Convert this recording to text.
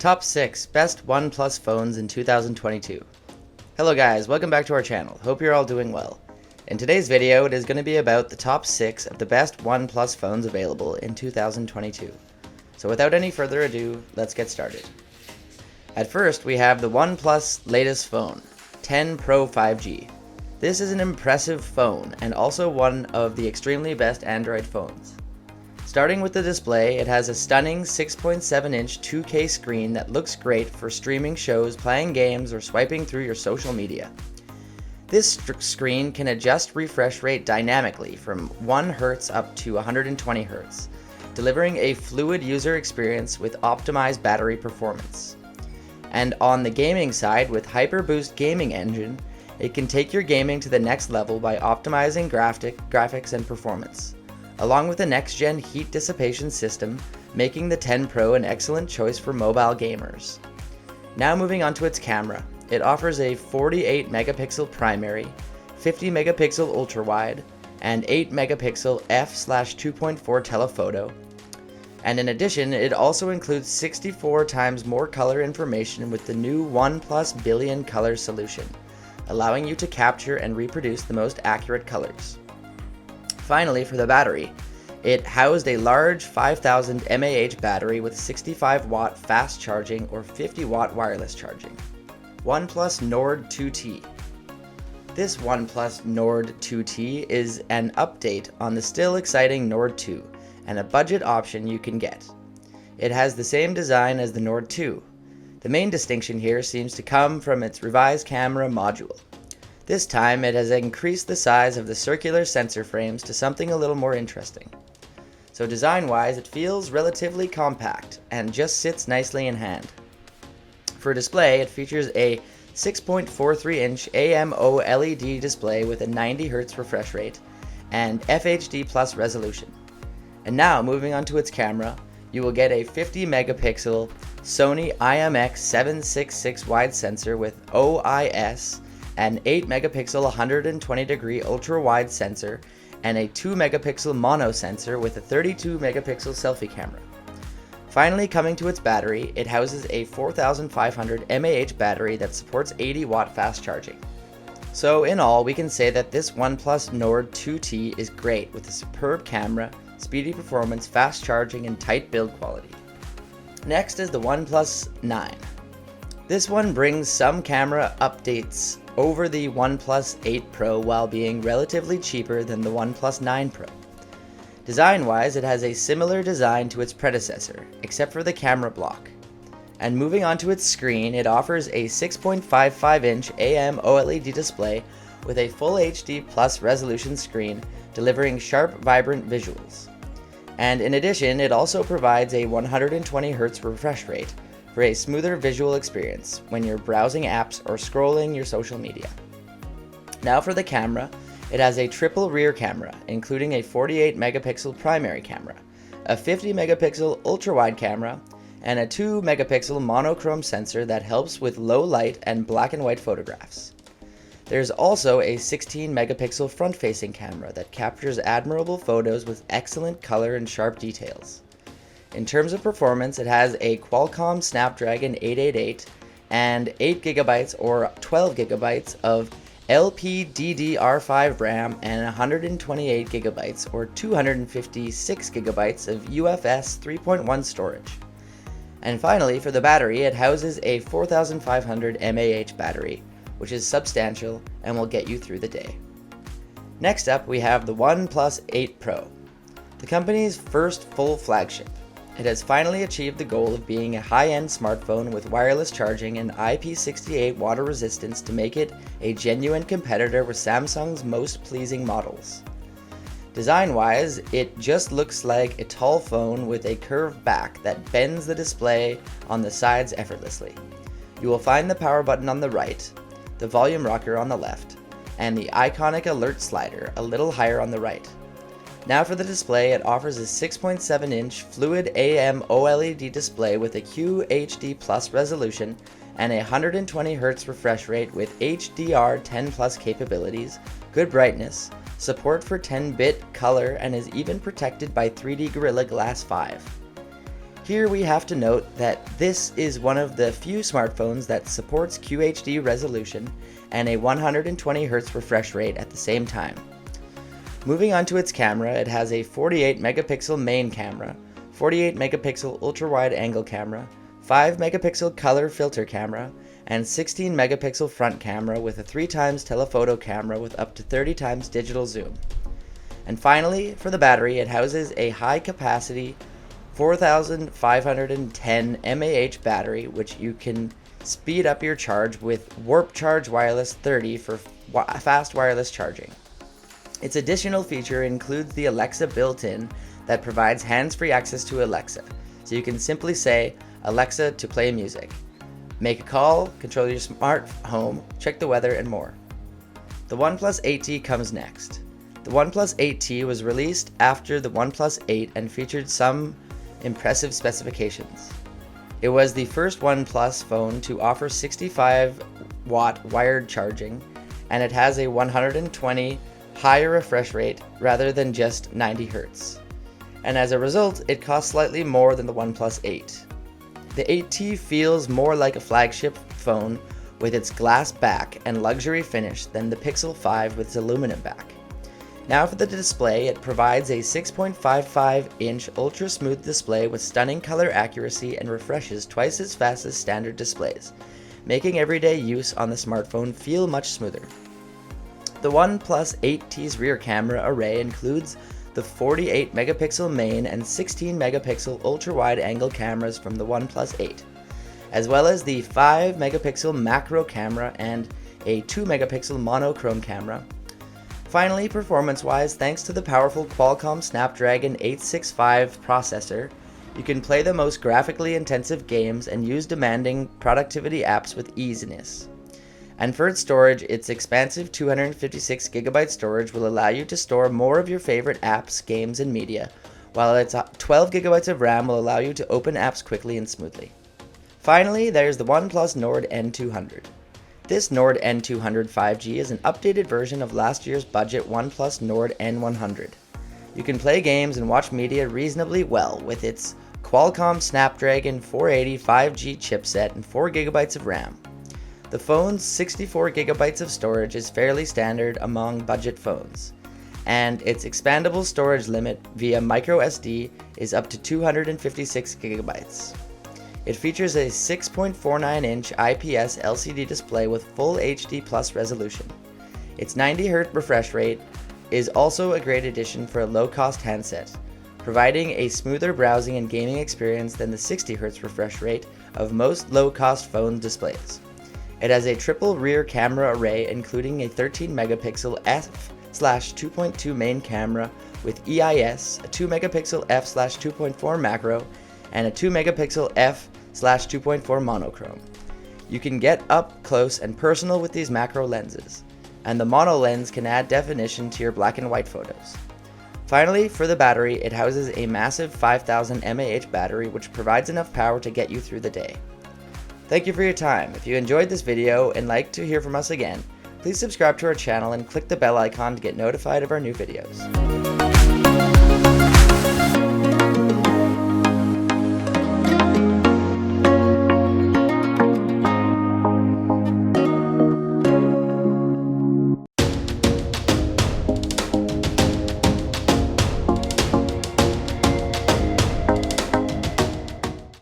Top 6 Best OnePlus Phones in 2022. Hello guys, welcome back to our channel. Hope you're all doing well. In today's video, it is going to be about the top 6 of the best OnePlus phones available in 2022. So without any further ado, let's get started. At first, we have the OnePlus latest phone, 10 Pro 5G. This is an impressive phone and also one of the extremely best Android phones. Starting with the display, it has a stunning 6.7-inch 2K screen that looks great for streaming shows, playing games, or swiping through your social media. This screen can adjust refresh rate dynamically from 1 Hz up to 120 Hz, delivering a fluid user experience with optimized battery performance. And on the gaming side, with HyperBoost gaming engine, it can take your gaming to the next level by optimizing graphics and performance, along with a next-gen heat dissipation system, making the 10 Pro an excellent choice for mobile gamers. Now moving on to its camera, it offers a 48 megapixel primary, 50 megapixel ultra-wide, and 8 megapixel f/2.4 telephoto. And in addition, it also includes 64 times more color information with the new OnePlus Billion Color solution, allowing you to capture and reproduce the most accurate colors. Finally, for the battery, it housed a large 5000 mAh battery with 65 watt fast charging or 50 watt wireless charging. OnePlus Nord 2T. This OnePlus Nord 2T is an update on the still exciting Nord 2 and a budget option you can get. It has the same design as the Nord 2. The main distinction here seems to come from its revised camera module. This time, it has increased the size of the circular sensor frames to something a little more interesting. So design-wise, it feels relatively compact and just sits nicely in hand. For display, it features a 6.43-inch AMOLED display with a 90 Hz refresh rate and FHD Plus resolution. And now, moving on to its camera, you will get a 50 megapixel Sony IMX766 wide sensor with OIS, an 8 megapixel 120 degree ultra wide sensor, and a 2 megapixel mono sensor with a 32 megapixel selfie camera. Finally, coming to its battery, it houses a 4500 mAh battery that supports 80 watt fast charging. So in all, we can say that this OnePlus Nord 2T is great with a superb camera, speedy performance, fast charging, and tight build quality. Next is the OnePlus 9. This one brings some camera updates over the OnePlus 8 Pro while being relatively cheaper than the OnePlus 9 Pro. Design-wise, it has a similar design to its predecessor, except for the camera block. And moving on to its screen, it offers a 6.55-inch AMOLED display with a full HD Plus resolution screen, delivering sharp, vibrant visuals. And in addition, it also provides a 120 Hz refresh rate for a smoother visual experience when you're browsing apps or scrolling your social media. Now for the camera, it has a triple rear camera, including a 48 megapixel primary camera, a 50 megapixel ultra-wide camera, and a 2 megapixel monochrome sensor that helps with low light and black and white photographs. There's also a 16 megapixel front-facing camera that captures admirable photos with excellent color and sharp details. In terms of performance, it has a Qualcomm Snapdragon 888 and 8GB or 12GB of LPDDR5 RAM and 128GB or 256GB of UFS 3.1 storage. And finally, for the battery, it houses a 4500 mAh battery, which is substantial and will get you through the day. Next up, we have the OnePlus 8 Pro, the company's first full flagship. It has finally achieved the goal of being a high-end smartphone with wireless charging and IP68 water resistance to make it a genuine competitor with Samsung's most pleasing models. Design-wise, it just looks like a tall phone with a curved back that bends the display on the sides effortlessly. You will find the power button on the right, the volume rocker on the left, and the iconic alert slider a little higher on the right. Now for the display, it offers a 6.7-inch Fluid AMOLED display with a QHD Plus resolution and a 120 Hz refresh rate with HDR10+ capabilities, good brightness, support for 10-bit color, and is even protected by 3D Gorilla Glass 5. Here we have to note that this is one of the few smartphones that supports QHD resolution and a 120Hz refresh rate at the same time. Moving on to its camera, it has a 48 megapixel main camera, 48 megapixel ultra-wide angle camera, 5 megapixel color filter camera, and 16 megapixel front camera with a 3x telephoto camera with up to 30x digital zoom. And finally, for the battery, it houses a high capacity 4510 mAh battery, which you can speed up your charge with Warp Charge Wireless 30 for fast wireless charging. Its additional feature includes the Alexa built-in that provides hands-free access to Alexa, so you can simply say, "Alexa to play music," make a call, control your smart home, check the weather, and more. The OnePlus 8T comes next. The OnePlus 8T was released after the OnePlus 8 and featured some impressive specifications. It was the first OnePlus phone to offer 65-watt wired charging, and it has a 120 higher refresh rate rather than just 90 Hz. And as a result, it costs slightly more than the OnePlus 8. The 8T feels more like a flagship phone with its glass back and luxury finish than the Pixel 5 with its aluminum back. Now for the display, it provides a 6.55-inch ultra-smooth display with stunning color accuracy and refreshes twice as fast as standard displays, making everyday use on the smartphone feel much smoother. The OnePlus 8T's rear camera array includes the 48 megapixel main and 16 megapixel ultra-wide angle cameras from the OnePlus 8, as well as the 5 megapixel macro camera and a 2 megapixel monochrome camera. Finally, performance-wise, thanks to the powerful Qualcomm Snapdragon 865 processor, you can play the most graphically intensive games and use demanding productivity apps with easiness. And for its storage, its expansive 256GB storage will allow you to store more of your favorite apps, games, and media, while its 12GB of RAM will allow you to open apps quickly and smoothly. Finally, there's the OnePlus Nord N200. This Nord N200 5G is an updated version of last year's budget OnePlus Nord N100. You can play games and watch media reasonably well with its Qualcomm Snapdragon 480 5G chipset and 4GB of RAM. The phone's 64GB of storage is fairly standard among budget phones, and its expandable storage limit via microSD is up to 256GB. It features a 6.49-inch IPS LCD display with full HD Plus resolution. Its 90Hz refresh rate is also a great addition for a low-cost handset, providing a smoother browsing and gaming experience than the 60Hz refresh rate of most low-cost phone displays. It has a triple rear camera array including a 13-megapixel f/2.2 main camera with EIS, a 2-megapixel f/2.4 macro, and a 2-megapixel f/2.4 monochrome. You can get up close and personal with these macro lenses, and the mono lens can add definition to your black and white photos. Finally, for the battery, it houses a massive 5000 mAh battery which provides enough power to get you through the day. Thank you for your time. If you enjoyed this video and like to hear from us again, please subscribe to our channel and click the bell icon to get notified of our new videos.